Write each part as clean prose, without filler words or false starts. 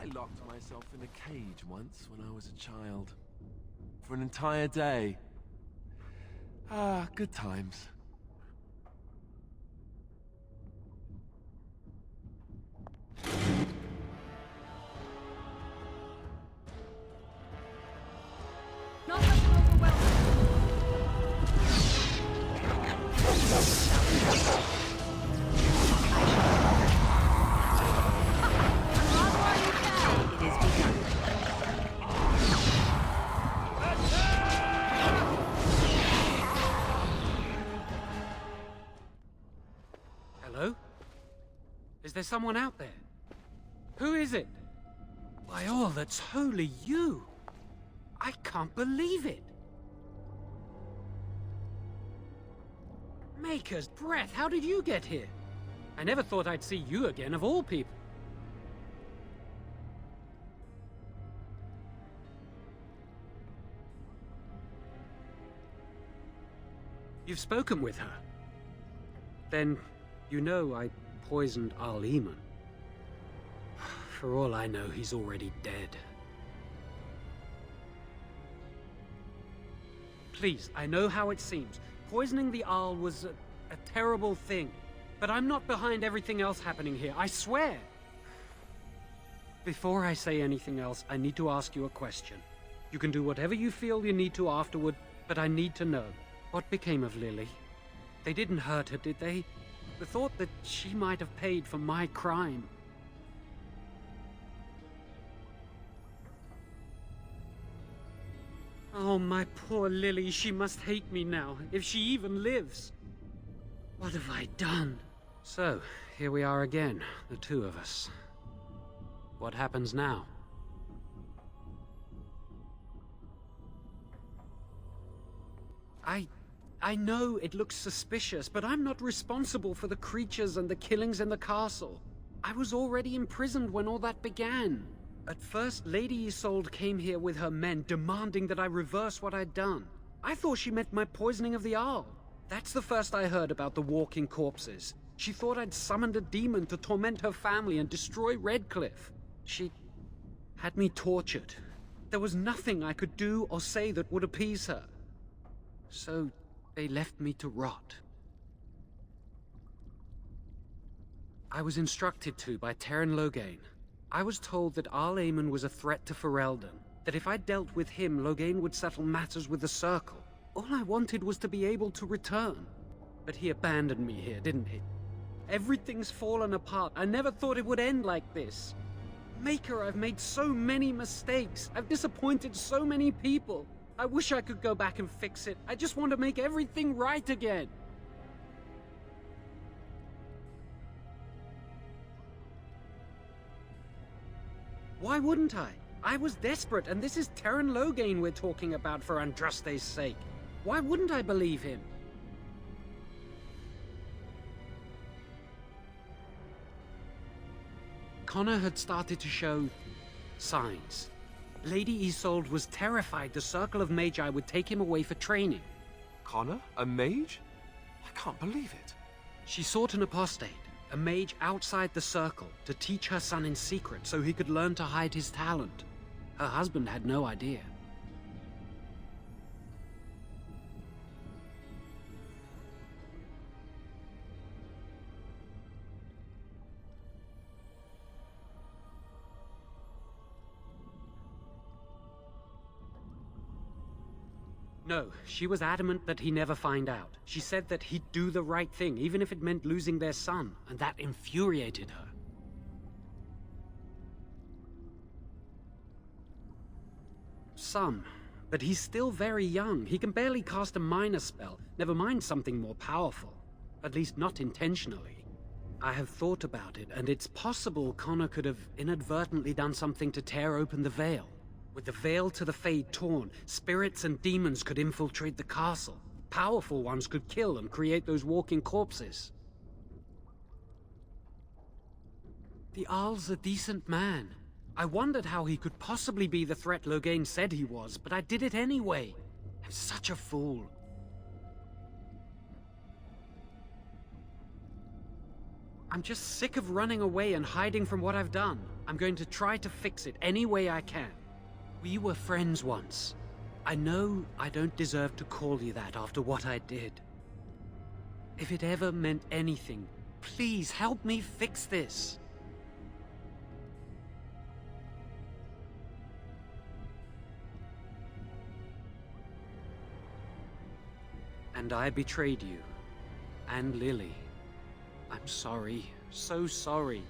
I locked myself in a cage once when I was a child. For an entire day. Ah, good times. Not let them overwhelm us. It is begun. Hello? Is there someone out there? Who is it? By all that's holy, you! I can't believe it! Maker's breath, how did you get here? I never thought I'd see you again, of all people. You've spoken with her? Then, you know I poisoned Al-Eman. For all I know, he's already dead. Please, I know how it seems. Poisoning the Arl was a terrible thing. But I'm not behind everything else happening here, I swear! Before I say anything else, I need to ask you a question. You can do whatever you feel you need to afterward, but I need to know. What became of Lily? They didn't hurt her, did they? The thought that she might have paid for my crime. Oh, my poor Lily, she must hate me now, if she even lives. What have I done? So, here we are again, the two of us. What happens now? I know it looks suspicious, but I'm not responsible for the creatures and the killings in the castle. I was already imprisoned when all that began. At first, Lady Isolde came here with her men, demanding that I reverse what I'd done. I thought she meant my poisoning of the Arl. That's the first I heard about the walking corpses. She thought I'd summoned a demon to torment her family and destroy Redcliffe. She had me tortured. There was nothing I could do or say that would appease her. So they left me to rot. I was instructed to by Teyrn Loghain. I was told that Al-Eman was a threat to Ferelden, that if I dealt with him, Loghain would settle matters with the Circle. All I wanted was to be able to return. But he abandoned me here, didn't he? Everything's fallen apart. I never thought it would end like this. Maker, I've made so many mistakes. I've disappointed so many people. I wish I could go back and fix it. I just want to make everything right again. Why wouldn't I? I was desperate, and this is Teyrn Loghain we're talking about for Andraste's sake. Why wouldn't I believe him? Connor had started to show signs. Lady Isolde was terrified the Circle of Magi would take him away for training. Connor? A mage? I can't believe it. She sought an apostate, a mage outside the Circle, to teach her son in secret so he could learn to hide his talent. Her husband had no idea. No, she was adamant that he never find out. She said that he'd do the right thing, even if it meant losing their son, and that infuriated her. Some, but he's still very young. He can barely cast a minor spell, never mind something more powerful. At least not intentionally. I have thought about it, and it's possible Connor could have inadvertently done something to tear open the veil. With the veil to the Fade torn, spirits and demons could infiltrate the castle. Powerful ones could kill and create those walking corpses. The Arl's a decent man. I wondered how he could possibly be the threat Loghain said he was, but I did it anyway. I'm such a fool. I'm just sick of running away and hiding from what I've done. I'm going to try to fix it any way I can. We were friends once. I know I don't deserve to call you that after what I did. If it ever meant anything, please help me fix this. And I betrayed you. And Lily. I'm sorry. So sorry.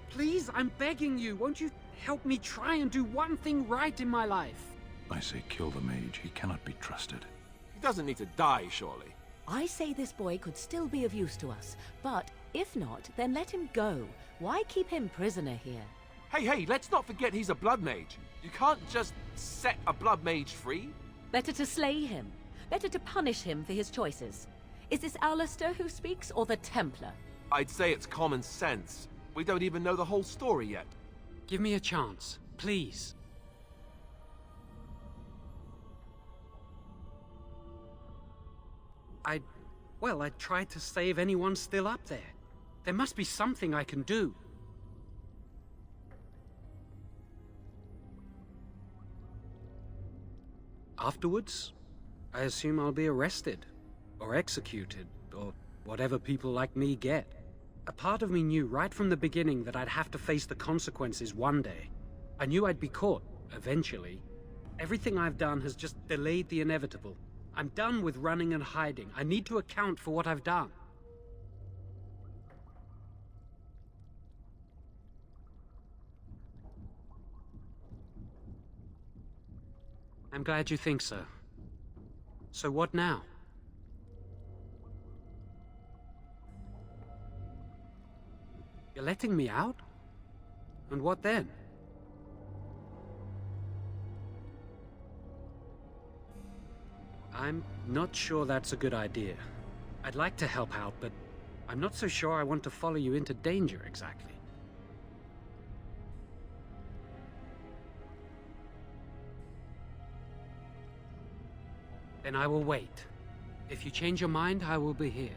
Please, I'm begging you. Won't you help me try and do one thing right in my life? I say kill the mage. He cannot be trusted. He doesn't need to die, surely. I say this boy could still be of use to us, but if not, then let him go. Why keep him prisoner here? Hey, let's not forget he's a blood mage. You can't just set a blood mage free. Better to slay him. Better to punish him for his choices. Is this Alistair who speaks, or the Templar? I'd say it's common sense. We don't even know the whole story yet. Give me a chance, please. Well, I tried to save anyone still up there. There must be something I can do. Afterwards, I assume I'll be arrested, or executed, or whatever people like me get. A part of me knew right from the beginning that I'd have to face the consequences one day. I knew I'd be caught, eventually. Everything I've done has just delayed the inevitable. I'm done with running and hiding. I need to account for what I've done. I'm glad you think so. So what now? You're letting me out? And what then? I'm not sure that's a good idea. I'd like to help out, but I'm not so sure I want to follow you into danger exactly. Then I will wait. If you change your mind, I will be here.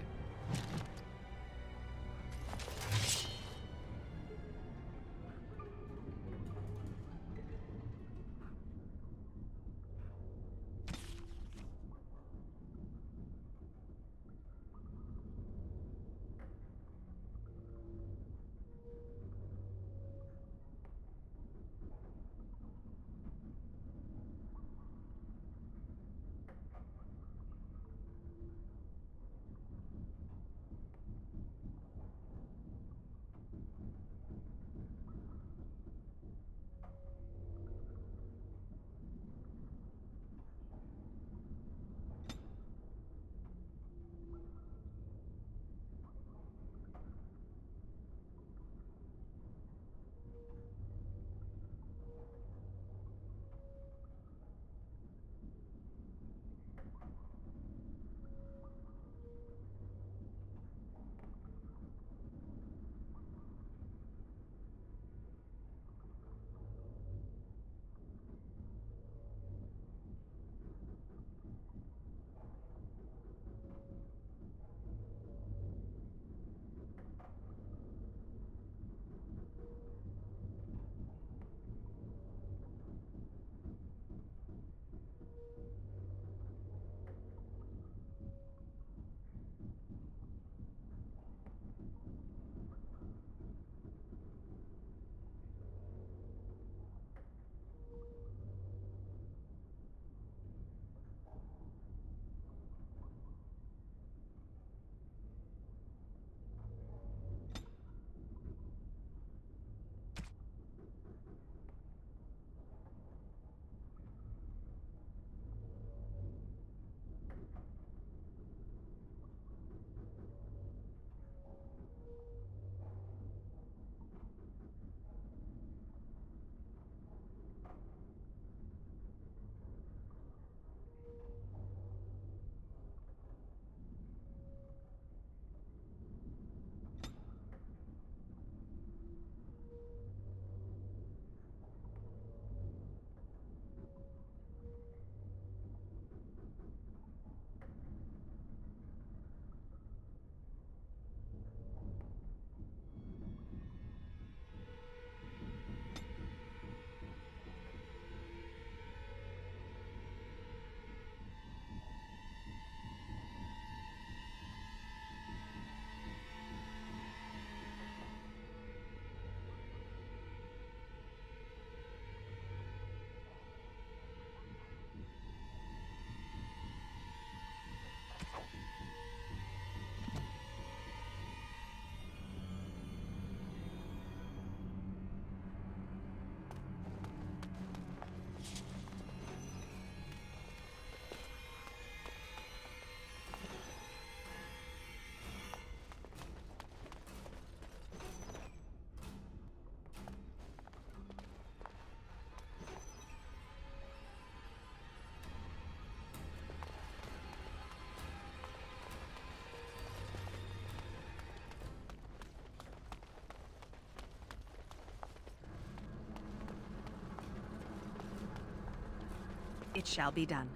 It shall be done.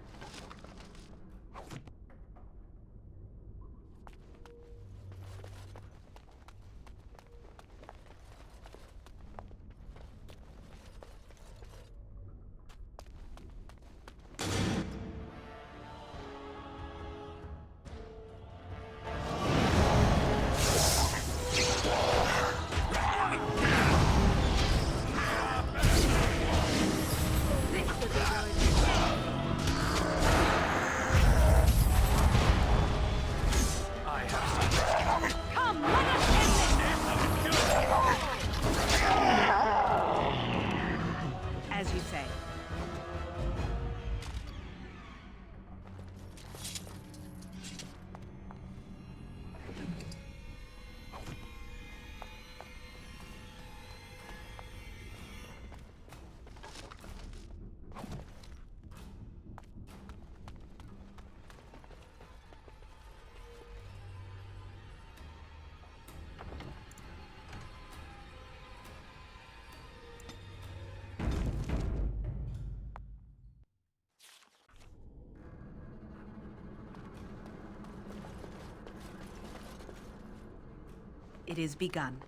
Come, let us end this! As you say. It is begun.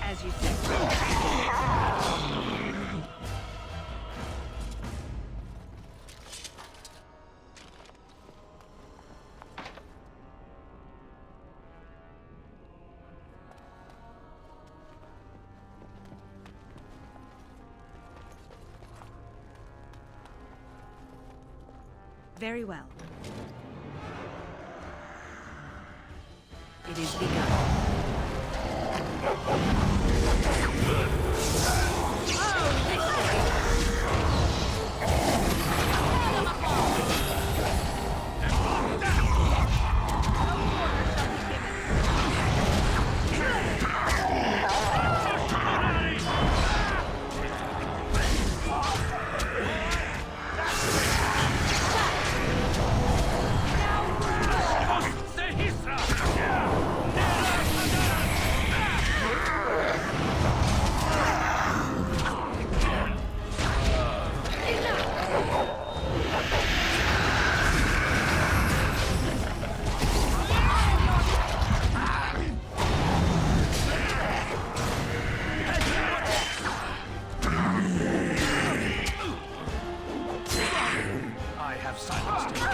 As you say. Very well. It is begun. I have silenced him.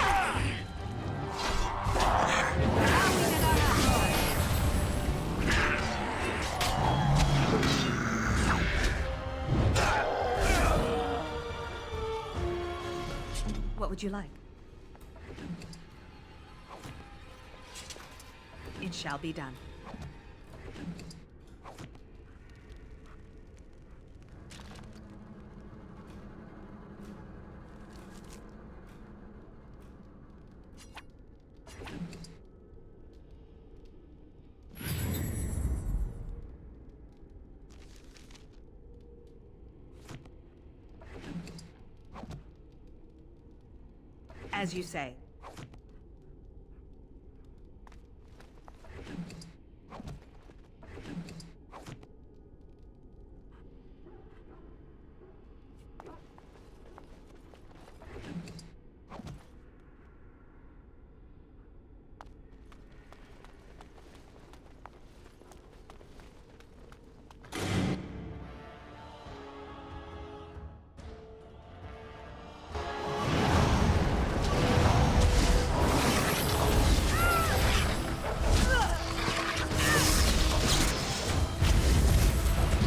What would you like? It shall be done. As you say.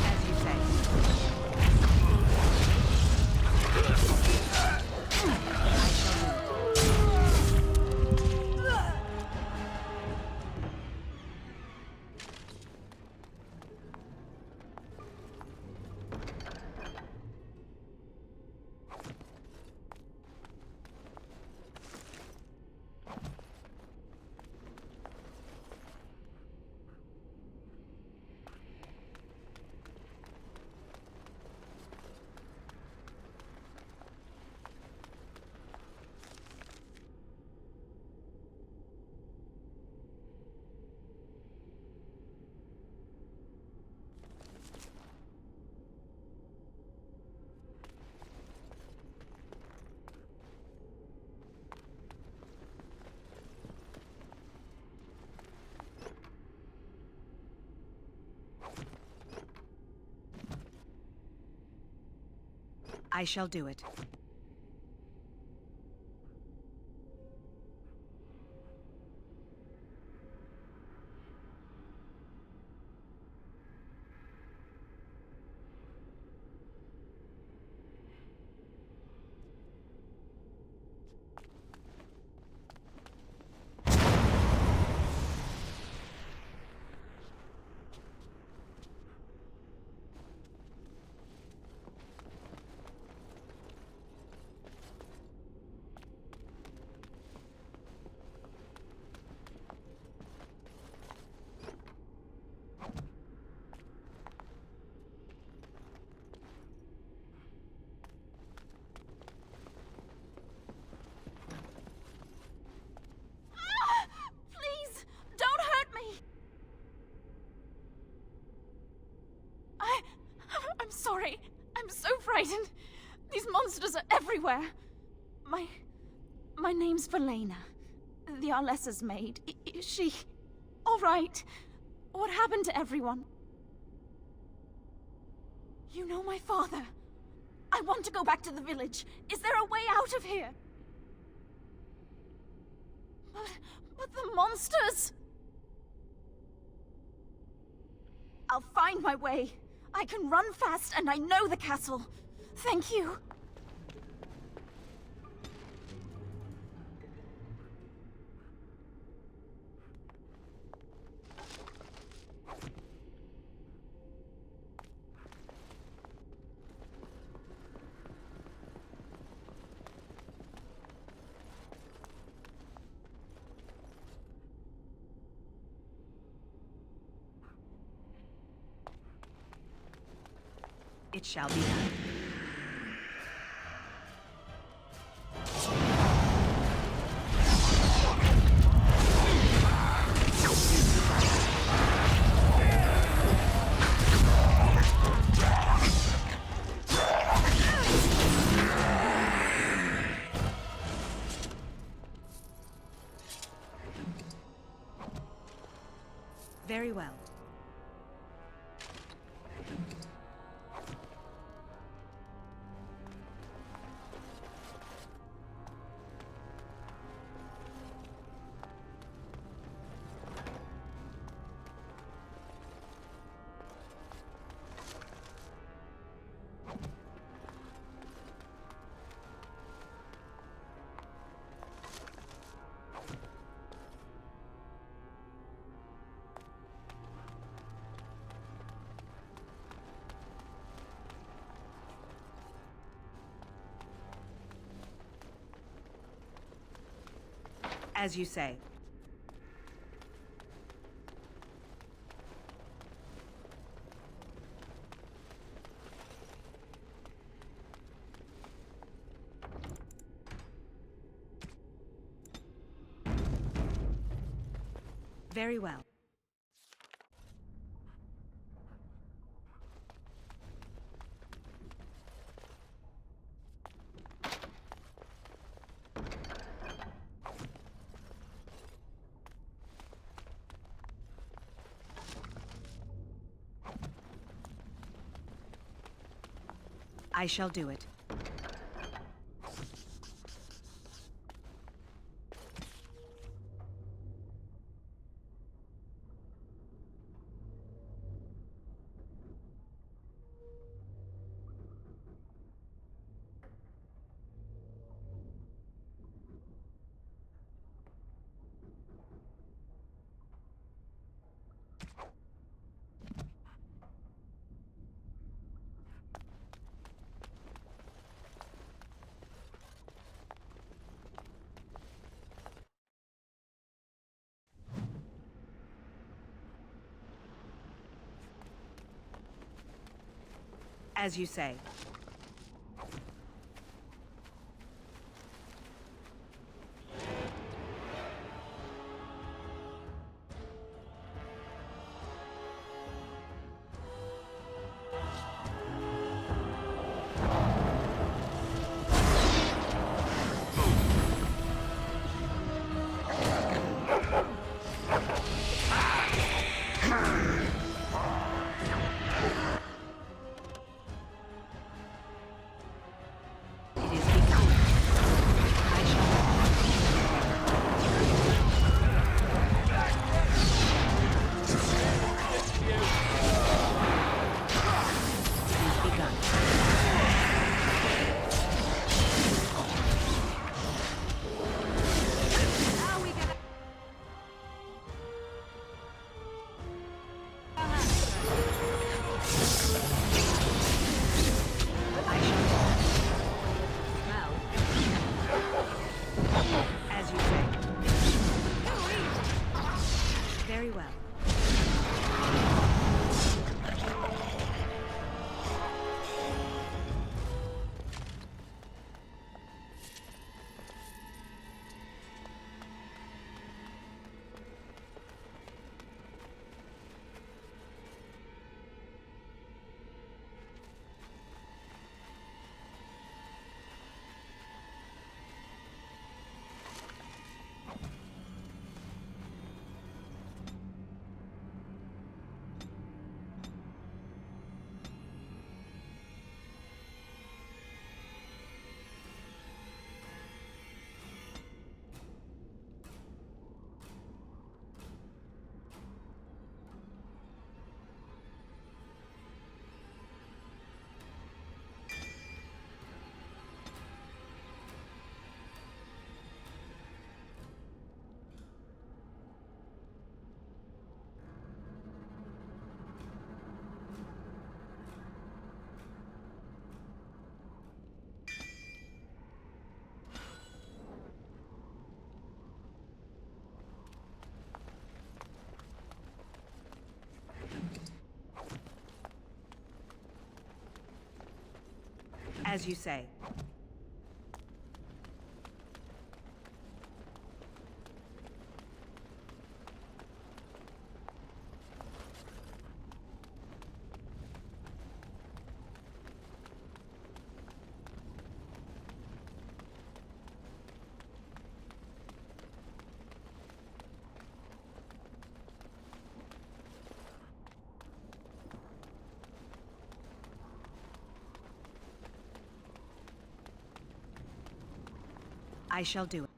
As you say. I shall do it. Please, don't hurt me. I'm sorry. I'm so frightened. These monsters are everywhere. My name's Valena. The Arlessa's maid. Is she all right? What happened to everyone? You know my father. I want to go back to the village. Is there a way out of here? But the monsters! I'll find my way. I can run fast and I know the castle. Thank you. It shall be done. Very well. As you say. Very well. I shall do it. As you say. As you say. Very well. As you say. I shall do it.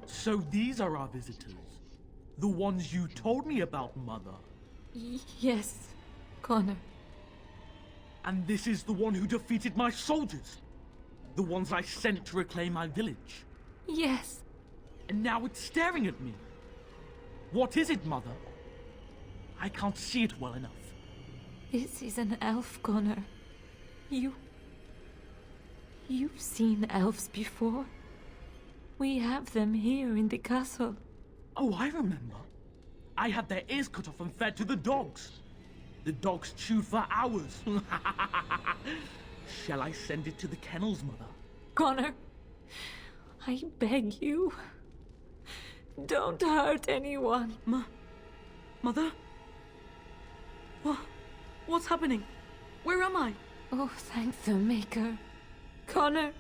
So these are our visitors. The ones you told me about, Mother. Yes, Connor. And this is the one who defeated my soldiers. The ones I sent to reclaim my village. Yes. And now it's staring at me. What is it, Mother? I can't see it well enough. This is an elf, Connor. You've seen elves before? We have them here in the castle. Oh, I remember. I had their ears cut off and fed to the dogs. The dogs chewed for hours. Shall I send it to the kennels, Mother? Connor, I beg you. Don't hurt anyone. Mother? What's happening? Where am I? Oh, thank the Maker. Connor?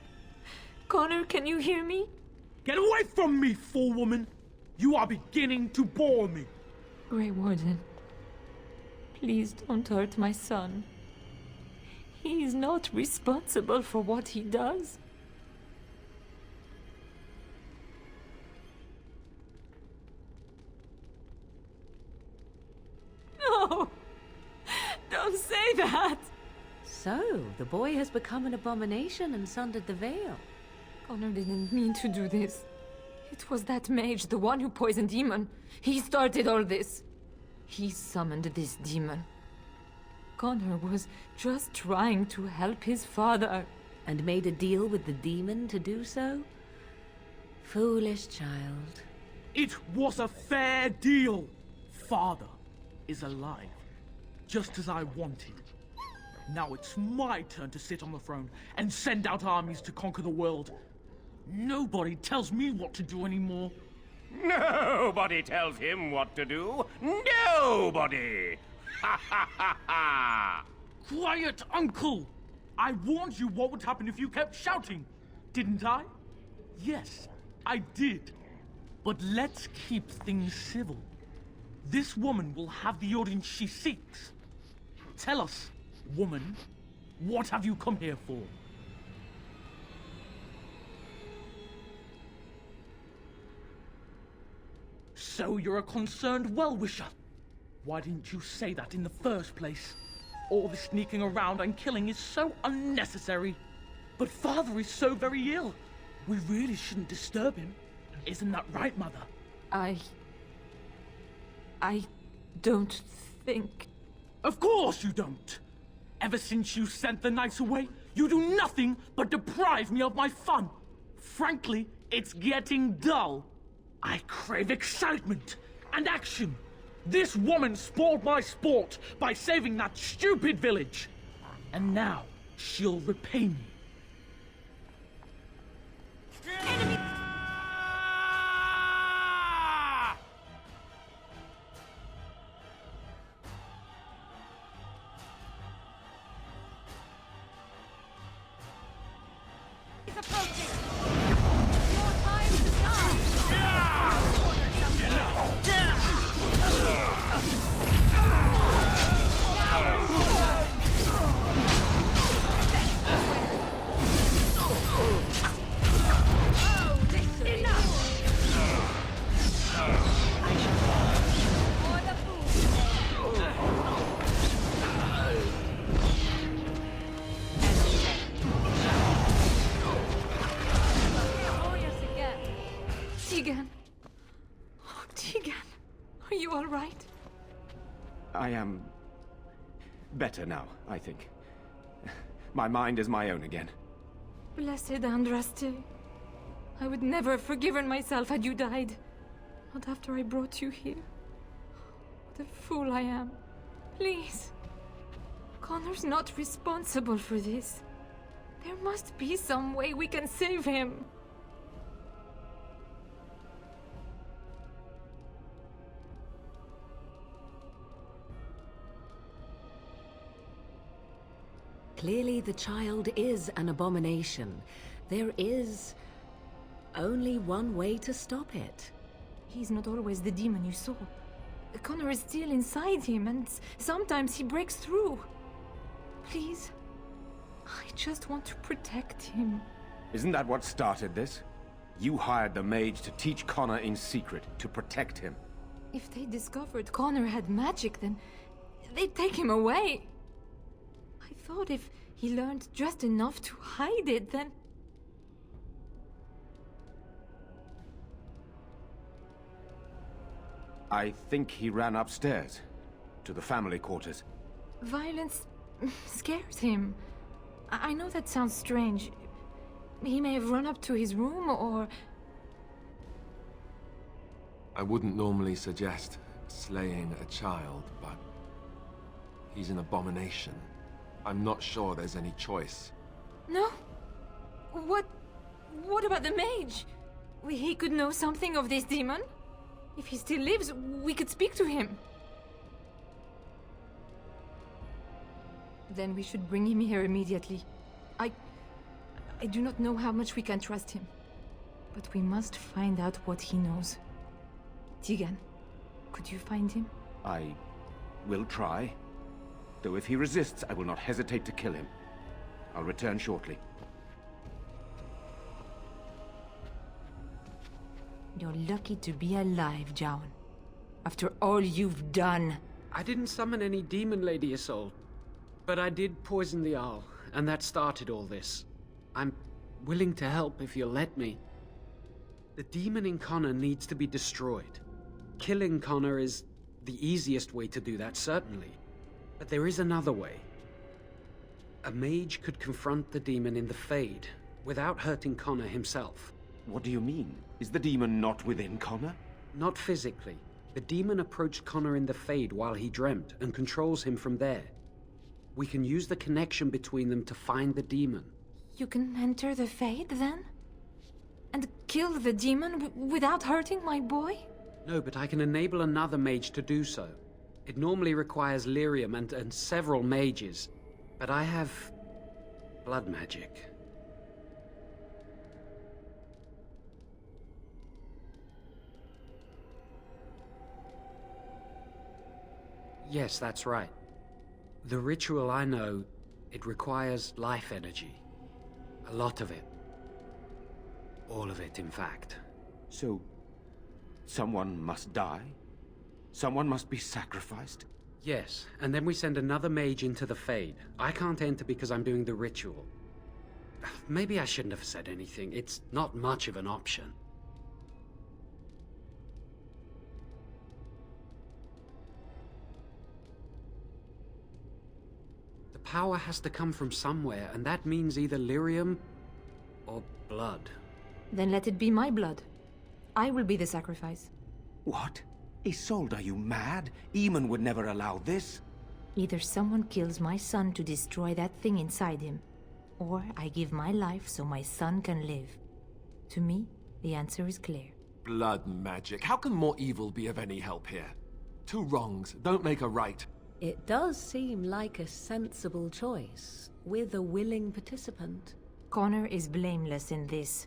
Connor, can you hear me? Get away from me, fool woman! You are beginning to bore me. Grey Warden, please don't hurt my son. He is not responsible for what he does. No! Don't say that! So, the boy has become an abomination and sundered the veil. Connor didn't mean to do this. It was that mage, the one who poisoned Demon. He started all this. He summoned this demon. Connor was just trying to help his father. And made a deal with the demon to do so? Foolish child. It was a fair deal. Father is alive, just as I wanted. Now it's my turn to sit on the throne and send out armies to conquer the world. Nobody tells me what to do anymore. Nobody tells him what to do. Nobody! Ha ha ha ha! Quiet, Uncle! I warned you what would happen if you kept shouting, didn't I? Yes, I did. But let's keep things civil. This woman will have the audience she seeks. Tell us, woman, what have you come here for? So you're a concerned well-wisher. Why didn't you say that in the first place? All the sneaking around and killing is so unnecessary. But Father is so very ill. We really shouldn't disturb him. Isn't that right, Mother? I don't think... Of course you don't! Ever since you sent the knights away, you do nothing but deprive me of my fun. Frankly, it's getting dull. I crave excitement and action. This woman spoiled my sport by saving that stupid village. And now, she'll repay me. He's approaching! Your time to shine! Tegan. Oh, Tegan. Are you all right? I am better now, I think. My mind is my own again. Blessed Andraste. I would never have forgiven myself had you died. Not after I brought you here. What a fool I am. Please. Connor's not responsible for this. There must be some way we can save him. Clearly the child is an abomination. There is only one way to stop it. He's not always the demon you saw. Connor is still inside him, and sometimes he breaks through. Please, I just want to protect him. Isn't that what started this? You hired the mage to teach Connor in secret, to protect him. If they discovered Connor had magic, then they'd take him away. I thought if he learned just enough to hide it, then... I think he ran upstairs, to the family quarters. Violence scares him. I know that sounds strange. He may have run up to his room, or... I wouldn't normally suggest slaying a child, but he's an abomination. I'm not sure there's any choice. No? What about the mage? He could know something of this demon? If he still lives, we could speak to him. Then we should bring him here immediately. I do not know how much we can trust him. But we must find out what he knows. Tegan, could you find him? I will try. Though if he resists, I will not hesitate to kill him. I'll return shortly. You're lucky to be alive, Jaun. After all you've done. I didn't summon any demon, Lady Isolde. But I did poison the Arl, and that started all this. I'm willing to help if you'll let me. The demon in Connor needs to be destroyed. Killing Connor is the easiest way to do that, certainly. But there is another way. A mage could confront the demon in the Fade, without hurting Connor himself. What do you mean? Is the demon not within Connor? Not physically. The demon approached Connor in the Fade while he dreamt, and controls him from there. We can use the connection between them to find the demon. You can enter the Fade, then? And kill the demon without hurting my boy? No, but I can enable another mage to do so. It normally requires lyrium and several mages. But I have... blood magic. Yes, that's right. The ritual I know, it requires life energy. A lot of it. All of it, in fact. So, someone must die? Someone must be sacrificed? Yes, and then we send another mage into the Fade. I can't enter because I'm doing the ritual. Maybe I shouldn't have said anything. It's not much of an option. The power has to come from somewhere, and that means either lyrium or blood. Then let it be my blood. I will be the sacrifice. What? Isolde, are you mad? Eamon would never allow this. Either someone kills my son to destroy that thing inside him, or I give my life so my son can live. To me, the answer is clear. Blood magic. How can more evil be of any help here? Two wrongs don't make a right. It does seem like a sensible choice, with a willing participant. Connor is blameless in this.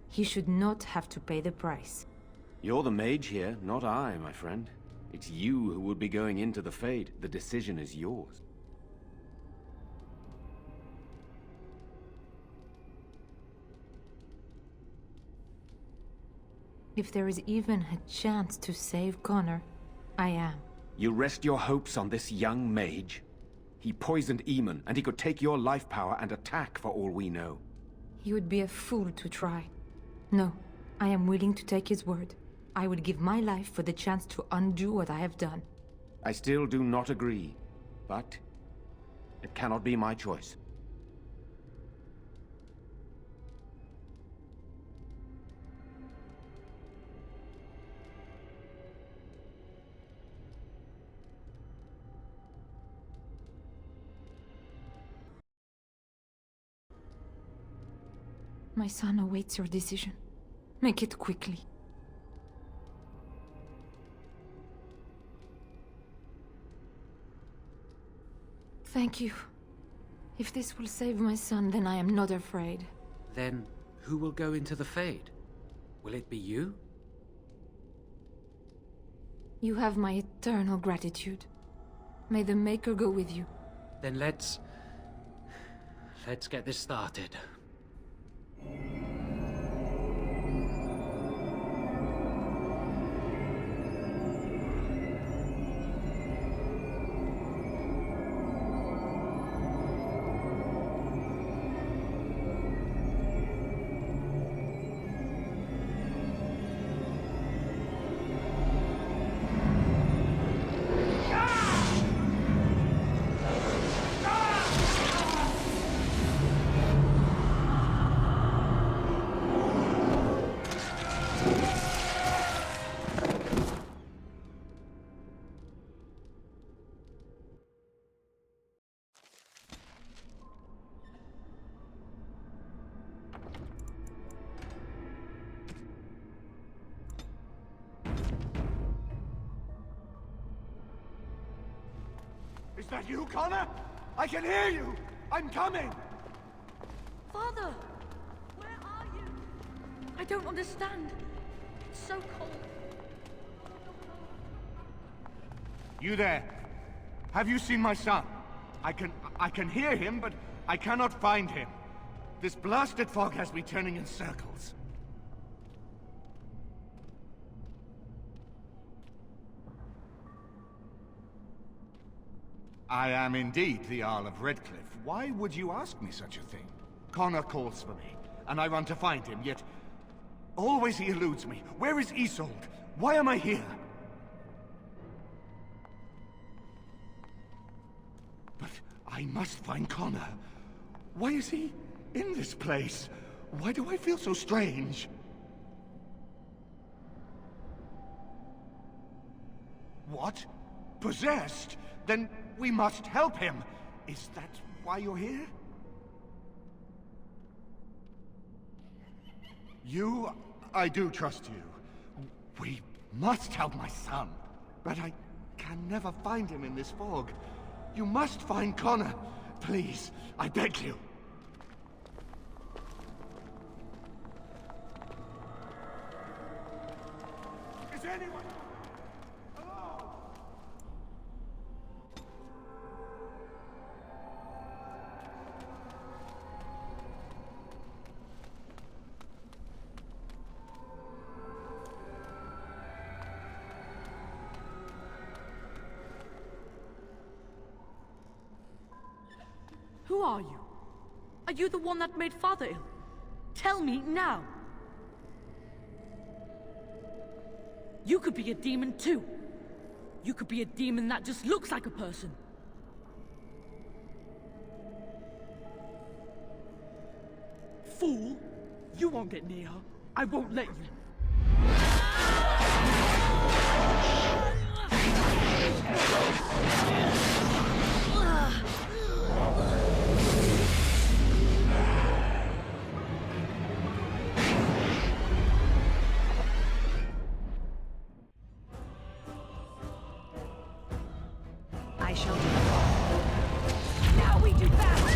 He should not have to pay the price. You're the mage here, not I, my friend. It's you who would be going into the Fade. The decision is yours. If there is even a chance to save Connor, I am. You rest your hopes on this young mage? He poisoned Eamon, and he could take your life power and attack for all we know. He would be a fool to try. No, I am willing to take his word. I would give my life for the chance to undo what I have done. I still do not agree, but it cannot be my choice. My son awaits your decision. Make it quickly. Thank you. If this will save my son, then I am not afraid. Then who will go into the Fade? Will it be you? You have my eternal gratitude. May the Maker go with you. Then let's get this started. Is that you, Connor? I can hear you! I'm coming! Father! Where are you? I don't understand. It's so cold. You there? Have you seen my son? I can hear him, but I cannot find him. This blasted fog has me turning in circles. I am indeed the Jarl of Redcliffe. Why would you ask me such a thing? Connor calls for me, and I run to find him, yet always he eludes me. Where is Isolde? Why am I here? But I must find Connor. Why is he in this place? Why do I feel so strange? What? Possessed? Then we must help him. Is that why you're here? I do trust you. We must help my son. But I can never find him in this fog. You must find Connor. Please, I beg you. Is anyone... Hello? Who are you? Are you the one that made Father ill? Tell me now! You could be a demon too. You could be a demon that just looks like a person. Fool! You won't get near her. I won't let you. I shall do it. Now we do battle!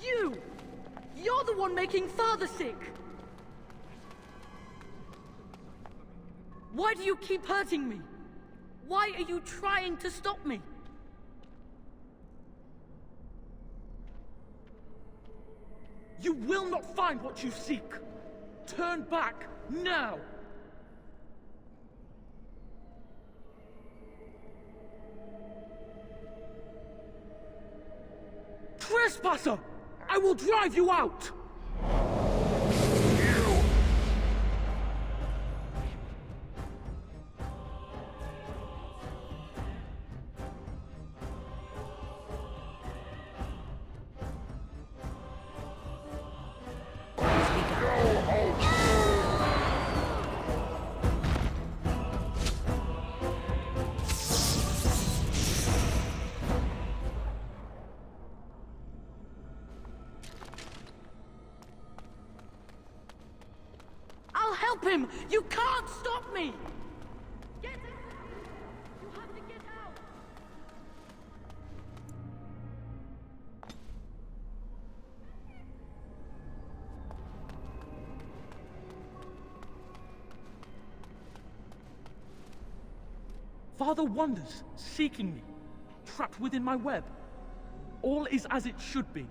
You! You're the one making Father sick! Why do you keep hurting me? Why are you trying to stop me? You will not find what you seek! Turn back, now! Trespasser! I will drive you out! stop him! You can't stop me! Get out! You have to get out! Father wanders, seeking me, trapped within my web. All is as it should be.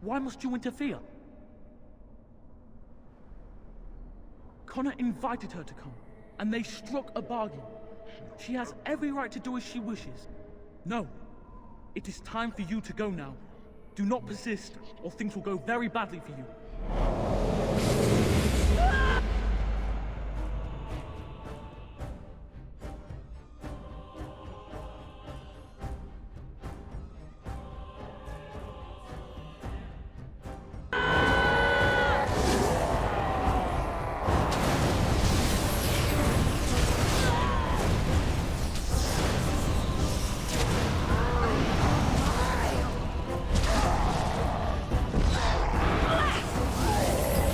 Why must you interfere? Connor invited her to come, and they struck a bargain. She has every right to do as she wishes. No, it is time for you to go now. Do not persist, or things will go very badly for you.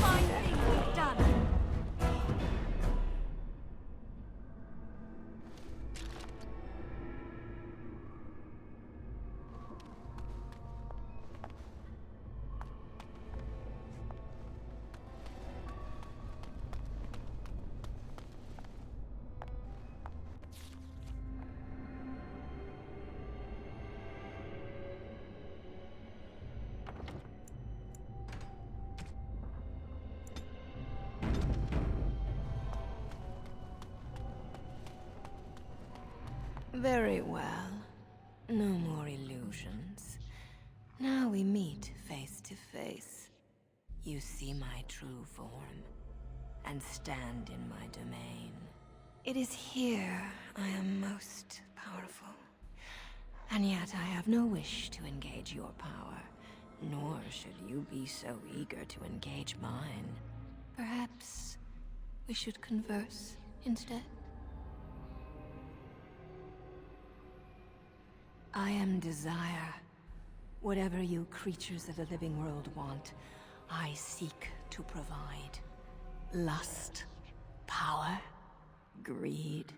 Fine thing you've done. Very well. No more illusions. Now we meet face to face. You see my true form, and stand in my domain. It is here I am most powerful. And yet I have no wish to engage your power, nor should you be so eager to engage mine. Perhaps we should converse instead? I am desire. Whatever you creatures of the living world want, I seek to provide. Lust, power, greed.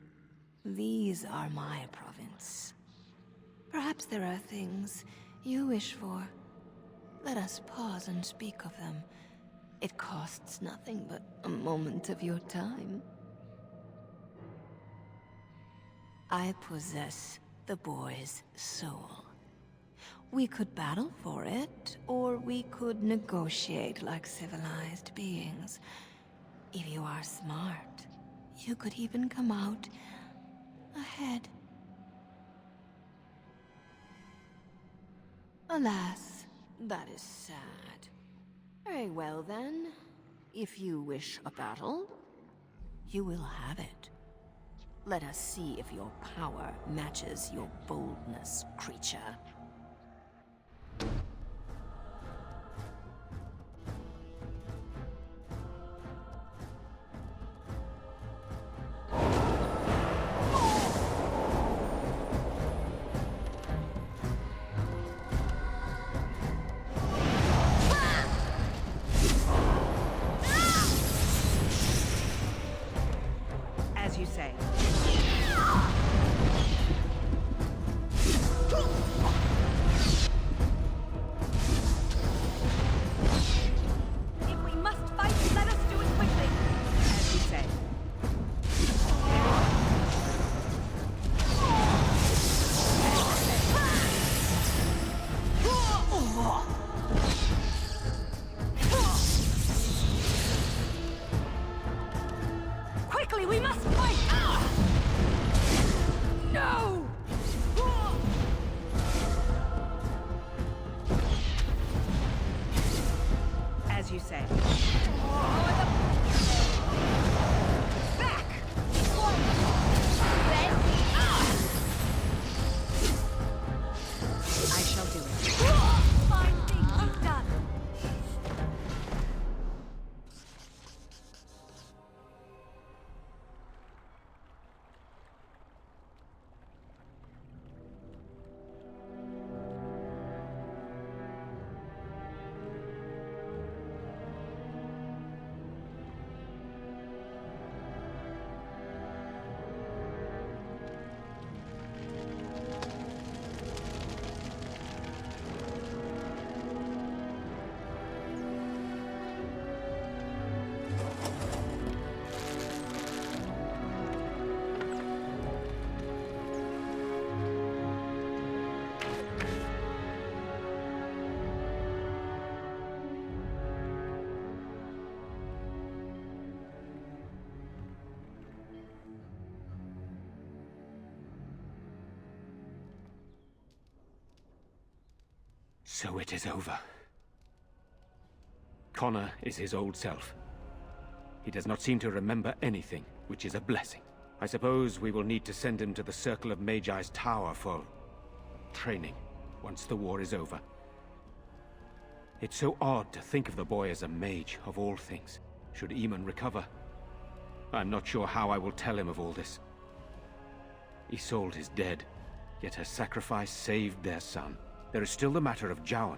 These are my province. Perhaps there are things you wish for. Let us pause and speak of them. It costs nothing but a moment of your time. I possess the boy's soul. We could battle for it, or we could negotiate like civilized beings. If you are smart, you could even come out ahead. Alas, that is sad. Very well then. If you wish a battle, you will have it. Let us see if your power matches your boldness, creature. As you say. If we must fight, let us do it quickly. As you say. Quickly, we must fight! No! As you say. Back! Then, I shall do it. fine thing you've done. So it is over. Connor is his old self. He does not seem to remember anything, which is a blessing. I suppose we will need to send him to the Circle of Magi's tower for training, once the war is over. It's so odd to think of the boy as a mage, of all things, should Eamon recover. I'm not sure how I will tell him of all this. Isolde is dead, yet her sacrifice saved their son. There is still the matter of Jowan.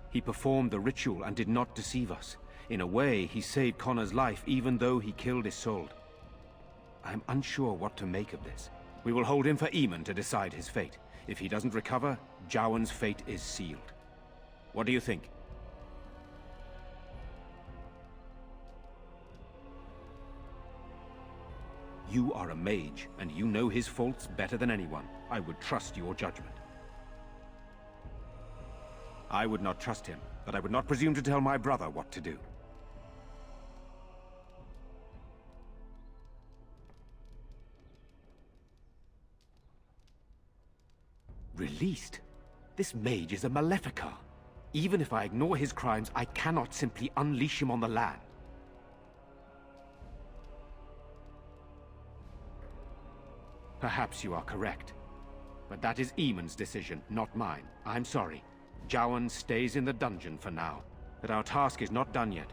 He performed the ritual and did not deceive us. In a way, he saved Connor's life even though he killed Isolde. I'm unsure what to make of this. We will hold him for Eamon to decide his fate. If he doesn't recover, Jowan's fate is sealed. What do you think? You are a mage, and you know his faults better than anyone. I would trust your judgment. I would not trust him, but I would not presume to tell my brother what to do. Released? This mage is a Maleficar. Even if I ignore his crimes, I cannot simply unleash him on the land. Perhaps you are correct. But that is Eamon's decision, not mine. I'm sorry. Jowan stays in the dungeon for now. But our task is not done yet.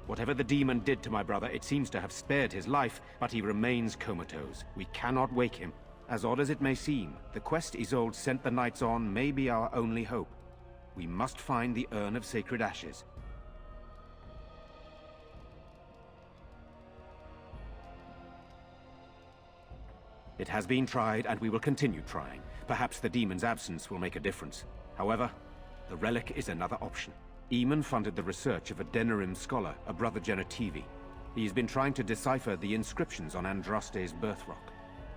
Whatever the demon did to my brother, it seems to have spared his life, but he remains comatose. We cannot wake him. As odd as it may seem, the quest Isolde sent the knights on may be our only hope. We must find the Urn of Sacred Ashes. It has been tried, and we will continue trying. Perhaps the demon's absence will make a difference. However, the relic is another option. Eamon funded the research of a Denerim scholar, a brother Genetivi. He has been trying to decipher the inscriptions on Andraste's birth rock.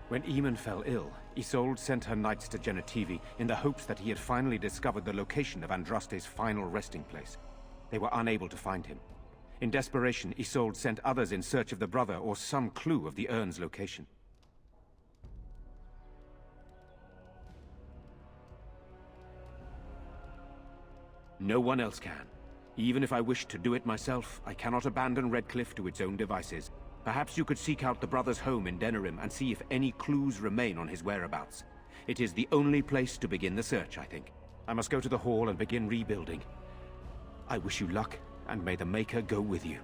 When Eamon fell ill, Isolde sent her knights to Genetivi in the hopes that he had finally discovered the location of Andraste's final resting place. They were unable to find him. In desperation, Isolde sent others in search of the brother or some clue of the urn's location. No one else can. Even if I wished to do it myself, I cannot abandon Redcliffe to its own devices. Perhaps you could seek out the brother's home in Denerim and see if any clues remain on his whereabouts. It is the only place to begin the search, I think. I must go to the hall and begin rebuilding. I wish you luck, and may the Maker go with you.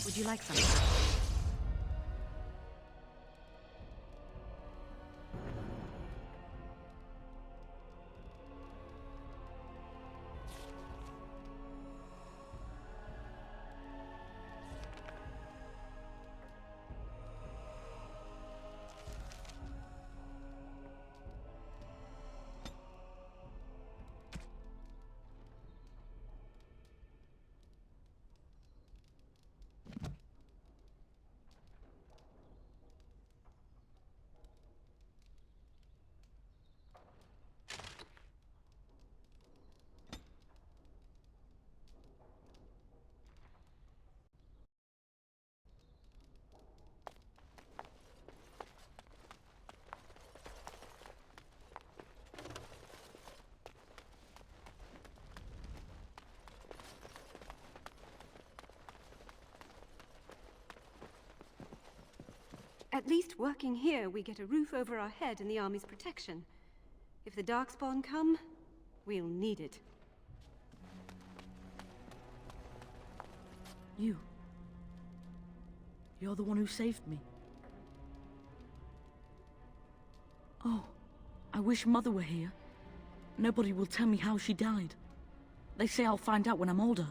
Would you like some? At least working here, we get a roof over our head and the army's protection. If the Darkspawn come, we'll need it. You're the one who saved me. Oh, I wish Mother were here. Nobody will tell me how she died. They say I'll find out when I'm older.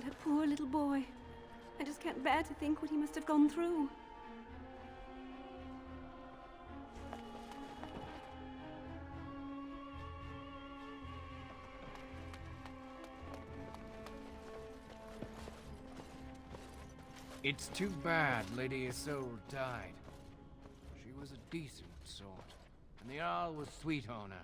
That poor little boy. I just can't bear to think what he must have gone through. It's too bad Lady Isolde died. She was a decent sort, and the Jarl was sweet on her.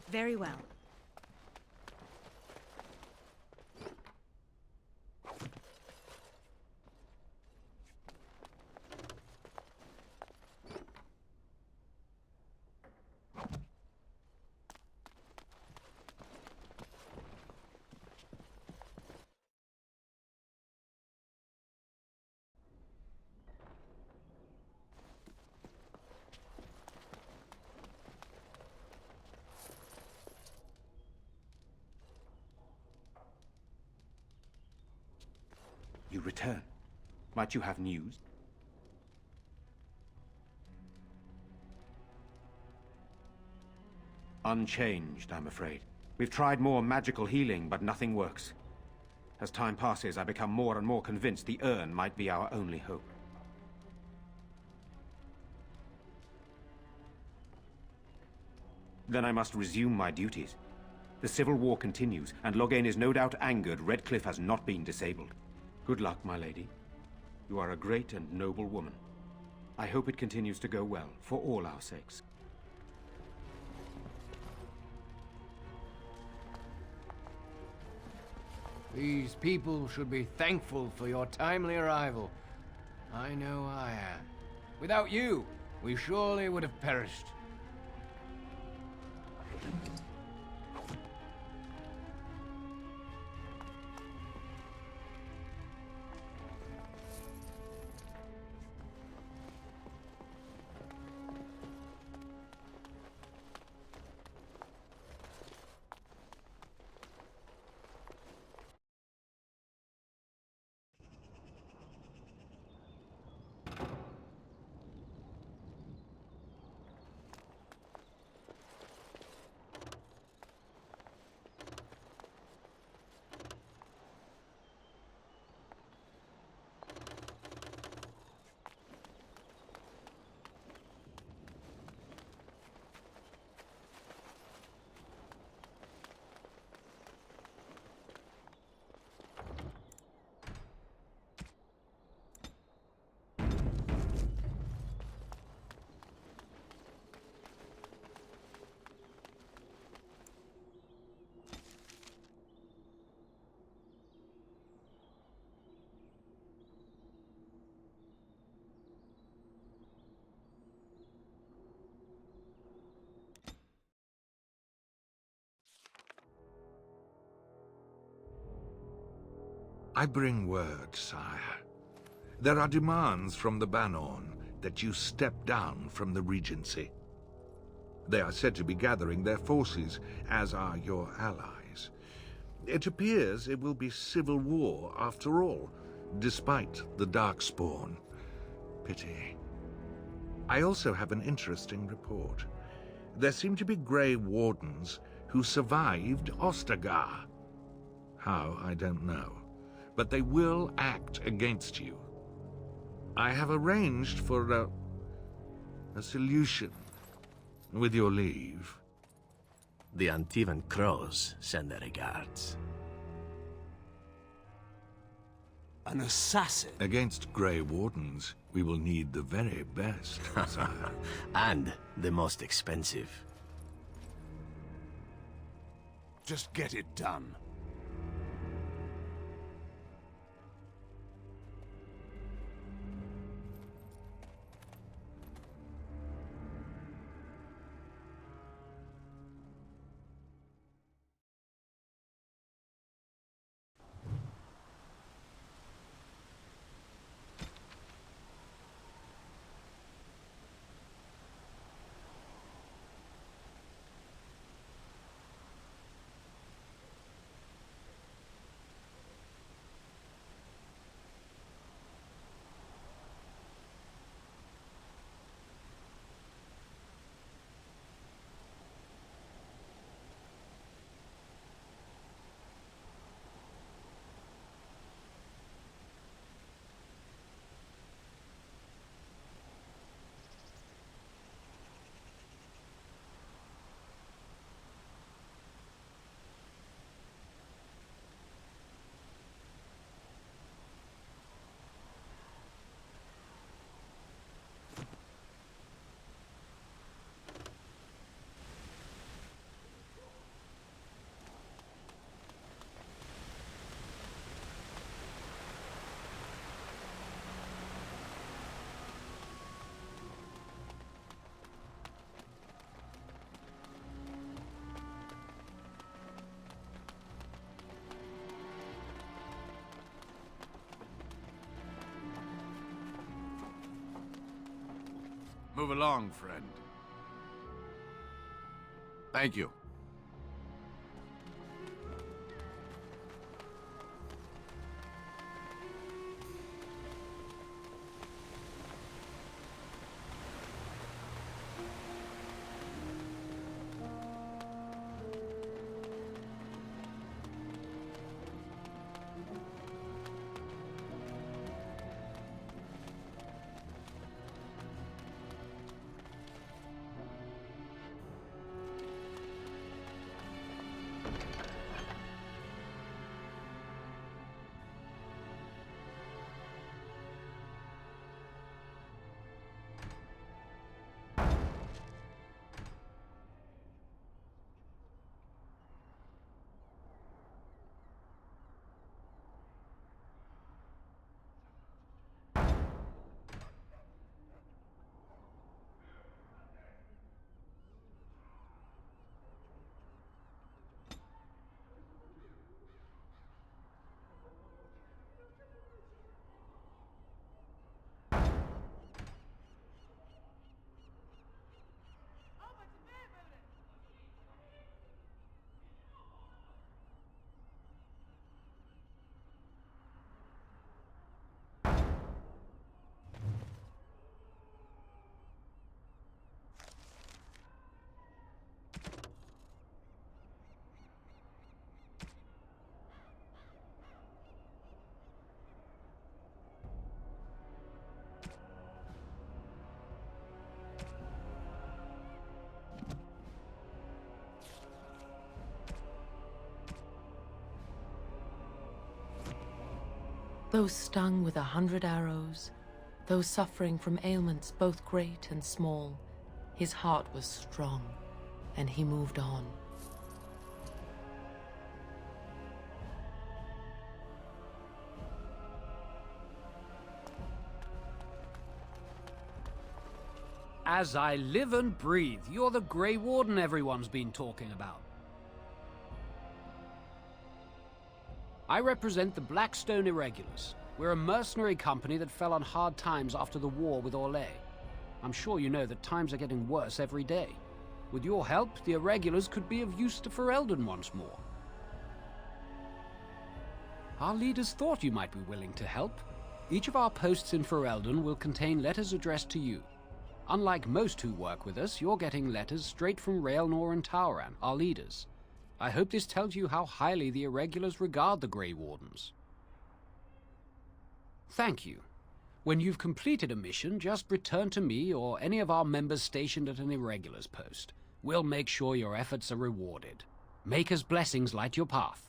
Very well. You return. Might you have news? Unchanged, I'm afraid. We've tried more magical healing, but nothing works. As time passes, I become more and more convinced the urn might be our only hope. Then I must resume my duties. The civil war continues, and Loghain is no doubt angered Redcliffe has not been disabled. Good luck, my lady. You are a great and noble woman. I hope it continues to go well, for all our sakes. These people should be thankful for your timely arrival. I know I am. Without you, we surely would have perished. I bring word, sire. There are demands from the Banorn that you step down from the Regency. They are said to be gathering their forces, as are your allies. It appears it will be civil war after all, despite the Darkspawn. Pity. I also have an interesting report. There seem to be Grey Wardens who survived Ostagar. How, I don't know. But they will act against you. I have arranged for a solution, with your leave. The Antivan Crows send their regards. An assassin? Against Grey Wardens, we will need the very best, sire. And the most expensive. Just get it done. Move along, friend. Thank you. Those stung with 100 arrows, those suffering from ailments both great and small, his heart was strong, and he moved on. As I live and breathe, you're the Grey Warden everyone's been talking about. I represent the Blackstone Irregulars. We're a mercenary company that fell on hard times after the war with Orlais. I'm sure you know that times are getting worse every day. With your help, the Irregulars could be of use to Ferelden once more. Our leaders thought you might be willing to help. Each of our posts in Ferelden will contain letters addressed to you. Unlike most who work with us, you're getting letters straight from Raelnor and Tauran, our leaders. I hope this tells you how highly the Irregulars regard the Grey Wardens. Thank you. When you've completed a mission, just return to me or any of our members stationed at an Irregulars post. We'll make sure your efforts are rewarded. Maker's blessings light your path.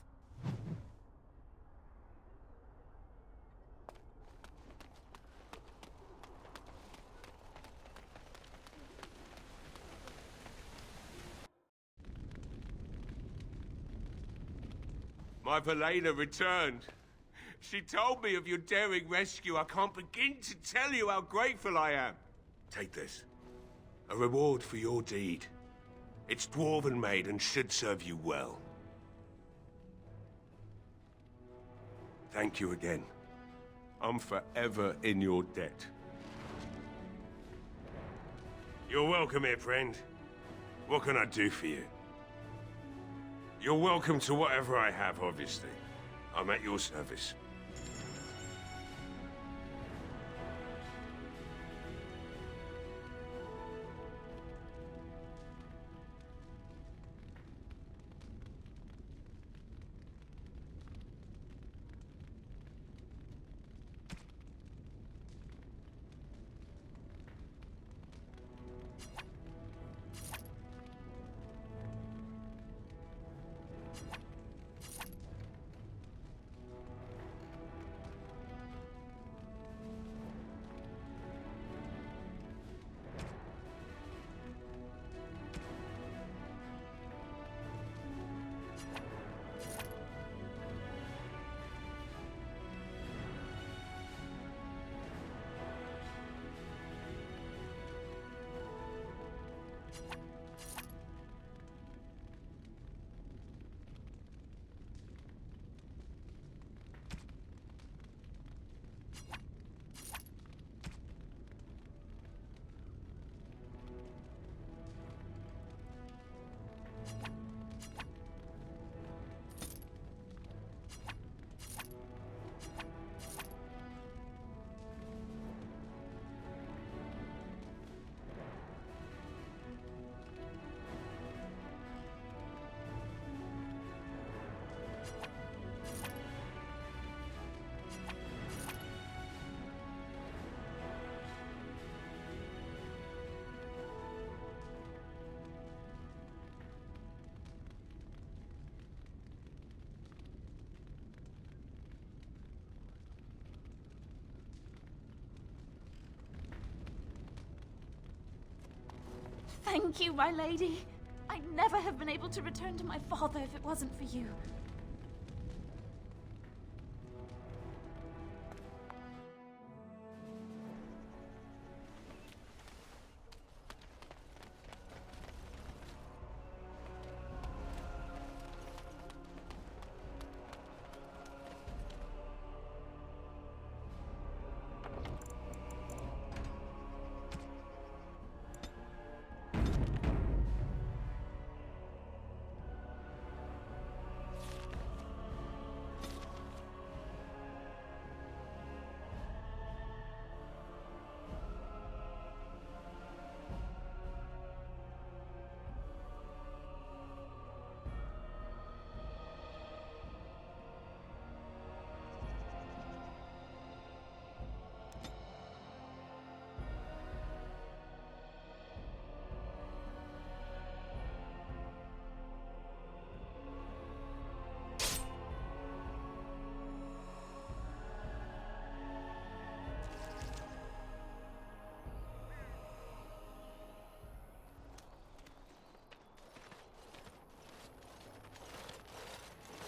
My Valena returned. She told me of your daring rescue. I can't begin to tell you how grateful I am. Take this. A reward for your deed. It's dwarven made and should serve you well. Thank you again. I'm forever in your debt. You're welcome here, friend. What can I do for you? You're welcome to whatever I have, obviously. I'm at your service. Thank you, my lady. I'd never have been able to return to my father if it wasn't for you.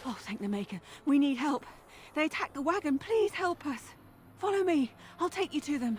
Oh, thank the Maker. We need help. They attacked the wagon. Please help us. Follow me. I'll take you to them.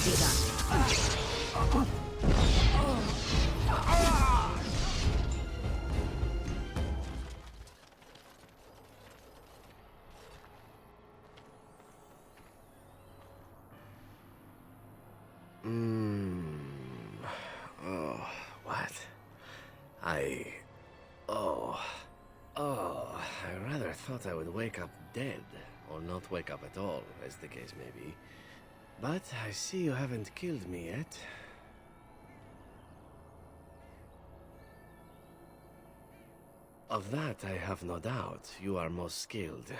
see that. Oh, what? I rather thought I would wake up dead, or not wake up at all, as the case may be. But I see you haven't killed me yet. Of that I have no doubt. You are most skilled.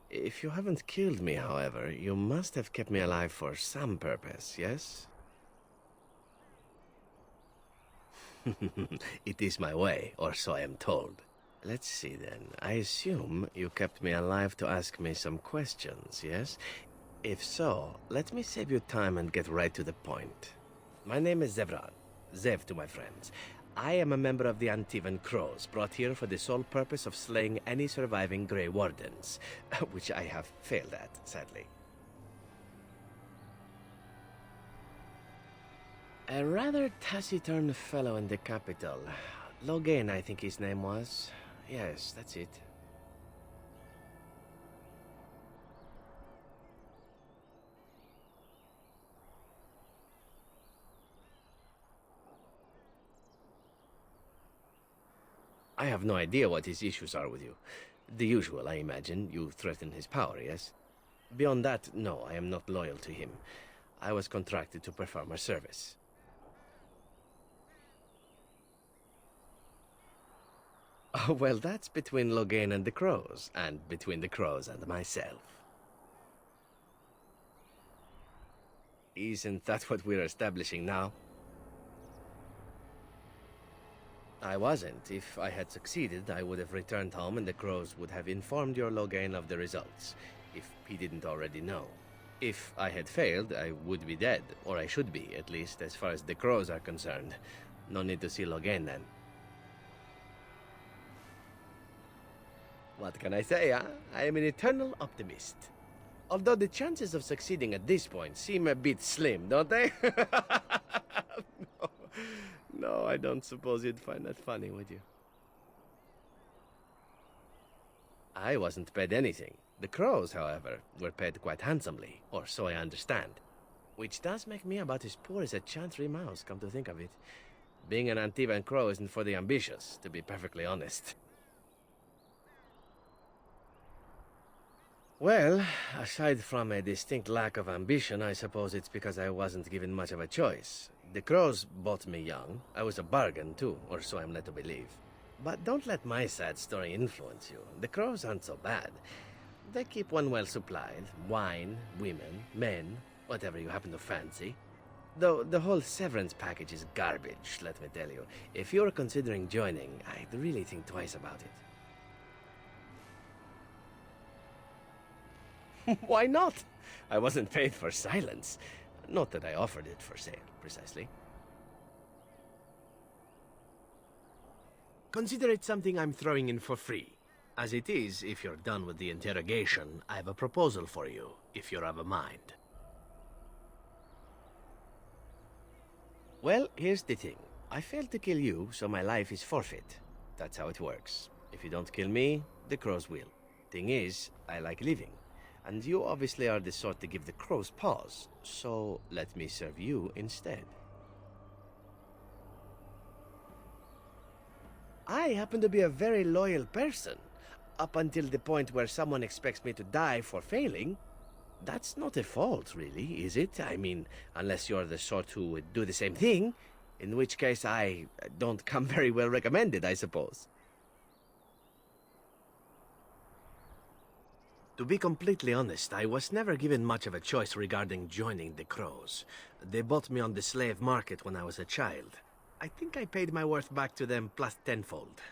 If you haven't killed me, however, you must have kept me alive for some purpose, yes? It is my way, or so I am told. Let's see then. I assume you kept me alive to ask me some questions, yes? If so, let me save you time and get right to the point. My name is Zevran. Zev to my friends. I am a member of the Antivan Crows, brought here for the sole purpose of slaying any surviving Grey Wardens, which I have failed at, sadly. A rather taciturn fellow in the capital. Logain, I think his name was. Yes, that's it. I have no idea what his issues are with you. The usual, I imagine. You threaten his power, yes? Beyond that, no, I am not loyal to him. I was contracted to perform a service. Oh, well, that's between Logain and the Crows, and between the Crows and myself. Isn't that what we're establishing now? I wasn't. If I had succeeded, I would have returned home and the Crows would have informed your Logain of the results, if he didn't already know. If I had failed, I would be dead, or I should be, at least as far as the Crows are concerned. No need to see Logain then. What can I say, huh? I am an eternal optimist. Although the chances of succeeding at this point seem a bit slim, don't they? No, I don't suppose you'd find that funny, would you? I wasn't paid anything. The Crows, however, were paid quite handsomely, or so I understand. Which does make me about as poor as a Chantry mouse, come to think of it. Being an Antivan Crow isn't for the ambitious, to be perfectly honest. Well, aside from a distinct lack of ambition, I suppose it's because I wasn't given much of a choice. The Crows bought me young. I was a bargain, too, or so I'm led to believe. But don't let my sad story influence you. The Crows aren't so bad. They keep one well supplied. Wine, women, men, whatever you happen to fancy. Though the whole severance package is garbage, let me tell you. If you're considering joining, I'd really think twice about it. Why not? I wasn't paid for silence. Not that I offered it for sale, precisely. Consider it something I'm throwing in for free. As it is, if you're done with the interrogation, I have a proposal for you, if you're of a mind. Well, here's the thing. I failed to kill you, so my life is forfeit. That's how it works. If you don't kill me, the Crows will. Thing is, I like living. And you obviously are the sort to give the Crows pause, so let me serve you instead. I happen to be a very loyal person, up until the point where someone expects me to die for failing. That's not a fault, really, is it? I mean, unless you're the sort who would do the same thing, in which case I don't come very well recommended, I suppose. To be completely honest, I was never given much of a choice regarding joining the Crows. They bought me on the slave market when I was a child. I think I paid my worth back to them plus tenfold.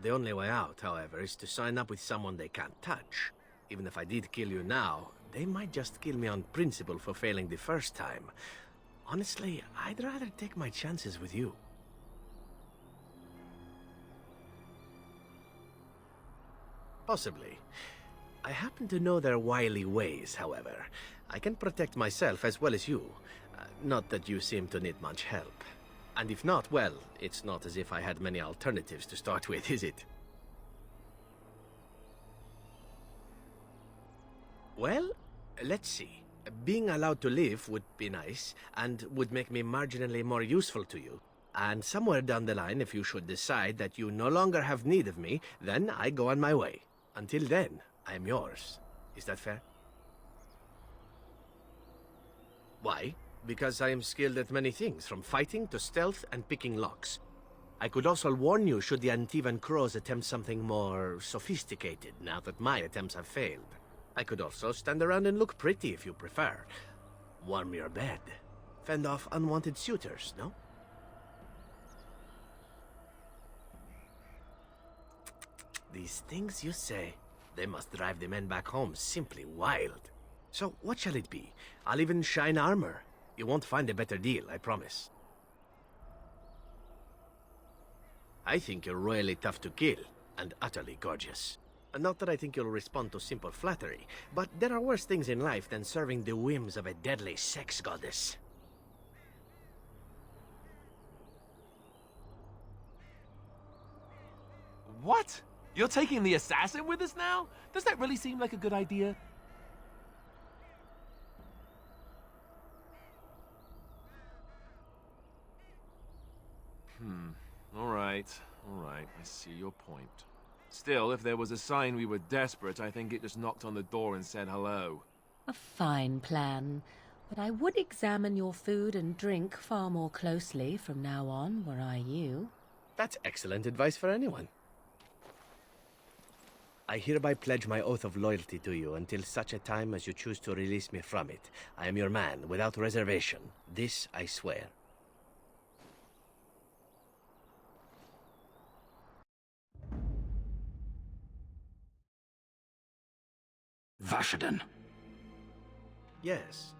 The only way out, however, is to sign up with someone they can't touch. Even if I did kill you now, they might just kill me on principle for failing the first time. Honestly, I'd rather take my chances with you. Possibly. I happen to know their wily ways, however. I can protect myself as well as you. Not that you seem to need much help. And if not, well, it's not as if I had many alternatives to start with, is it? Well, let's see. Being allowed to live would be nice, and would make me marginally more useful to you. And somewhere down the line, if you should decide that you no longer have need of me, then I go on my way. Until then, I'm yours. Is that fair? Why? Because I am skilled at many things, from fighting to stealth and picking locks. I could also warn you should the Antivan Crows attempt something more sophisticated, now that my attempts have failed. I could also stand around and look pretty if you prefer. Warm your bed. Fend off unwanted suitors, no? These things you say, they must drive the men back home simply wild. So what shall it be? I'll even shine armor. You won't find a better deal, I promise. I think you're royally tough to kill, and utterly gorgeous. Not that I think you'll respond to simple flattery, but there are worse things in life than serving the whims of a deadly sex goddess. What? You're taking the assassin with us now? Does that really seem like a good idea? All right. I see your point. Still, if there was a sign we were desperate, I think it just knocked on the door and said hello. A fine plan. But I would examine your food and drink far more closely from now on, were I you. That's excellent advice for anyone. I hereby pledge my oath of loyalty to you until such a time as you choose to release me from it. I am your man, without reservation. This I swear. Vashaden. Yes.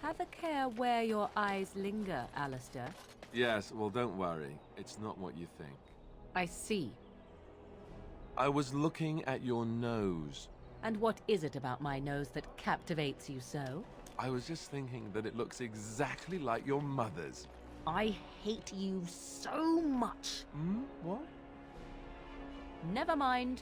Have a care where your eyes linger, Alistair. Yes, well, don't worry. It's not what you think. I see. I was looking at your nose. And what is it about my nose that captivates you so? I was just thinking that it looks exactly like your mother's. I hate you so much. What? Never mind.